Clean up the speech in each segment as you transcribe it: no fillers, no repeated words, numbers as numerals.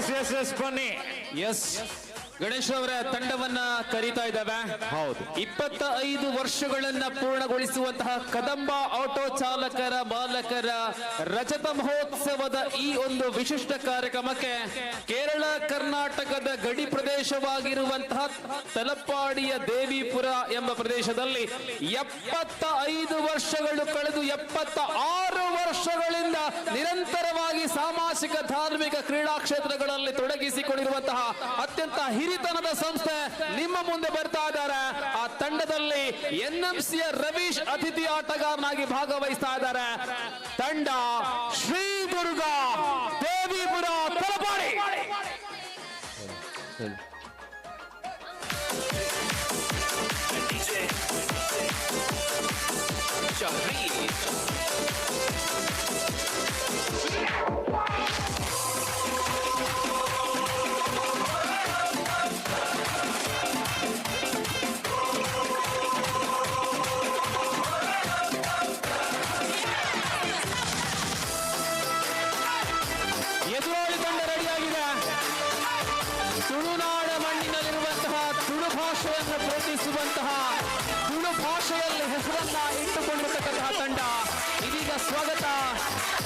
S ಬನ್ನಿ. S Ganesh ಅವರ ತಂಡವನ್ನ ಕರೀತಾ ಇದ್ದಾವೆ. ಹೌದು, 25 ವರ್ಷಗಳನ್ನ ಪೂರ್ಣಗೊಳಿಸುವಂತಹ ಕದಂಬ ಆಟೋ ಚಾಲಕರ ಮಾಲಕರ ರಜತ ಮಹೋತ್ಸವದ ಈ ಒಂದು ವಿಶಿಷ್ಟ ಕಾರ್ಯಕ್ರಮಕ್ಕೆ ಕೇರಳ ಕರ್ನಾಟಕದ ಗಡಿ ಪ್ರದೇಶವಾಗಿರುವಂತಹ ತಲಪಾಡಿಯ ದೇವಿಪುರ ಎಂಬ ಪ್ರದೇಶದಲ್ಲಿ 75 ವರ್ಷಗಳು ಕಳೆದು 76 ವರ್ಷಗಳಿಂದ ನಿರಂತರವಾಗಿ ಸಾಮಾಜಿಕ ಧಾರ್ಮಿಕ ಕ್ರೀಡಾ ಕ್ಷೇತ್ರಗಳಲ್ಲಿ ತೊಡಗಿಸಿಕೊಂಡಿರುವಂತಹ ಅತ್ಯಂತ ಹಿರಿತನದ ಸಂಸ್ಥೆ ನಿಮ್ಮ ಮುಂದೆ ಬರ್ತಾ ಇದ್ದಾರೆ. ಆ ತಂಡದಲ್ಲಿ ಎನ್ಎಂಸಿಯ ರವೀಶ್ ಅತಿಥಿ ಆಟಗಾರನಾಗಿ ಭಾಗವಹಿಸ್ತಾ ಇದ್ದಾರೆ. ತಂಡ ಶ್ರೀ ದುರ್ಗಾ ದೇವಿಪುರ ತಲಪಾಡಿ. ಎದುರಾಳಿ ತಂಡ ರೆಡಿಯಾಗಿದೆ. ತುಳುನಾಡ ಮಣ್ಣಿನಲ್ಲಿರುವಂತಹ ತುಳು ಭಾಷೆಯನ್ನು ಪ್ರೀತಿಸುವಂತಹ ತುಳು ಭಾಷೆಯಲ್ಲಿ ಹೆಸರನ್ನ ಇಟ್ಟುಕೊಂಡಿರತಕ್ಕಂತಹ ತಂಡ ಇದೀಗ ಸ್ವಾಗತ.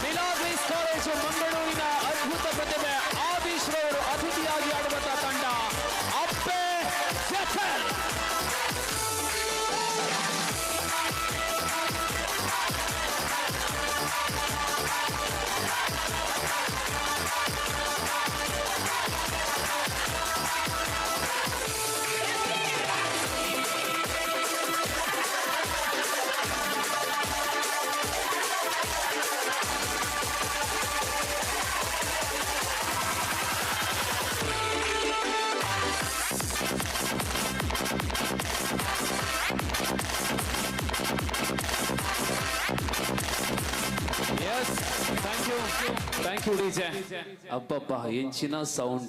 ಮಿಲಾಗ್ರೀಸ್ ಕಾಲೇಜು ಮಂಗಳೂರಿನ ಅದ್ಭುತ ಪ್ರತಿಭೆ ಆದೀಶ್ ರವರು ಅತಿಥಿಯಾಗಿ ಆಡುವಂತಹ ತಂಡ ಅಪ್ಪೆ ಜಫರ್. Thank you DJ. ಅಬ್ಬಬ್ಬ ಎಂಚಿನ ಸೌಂಡ್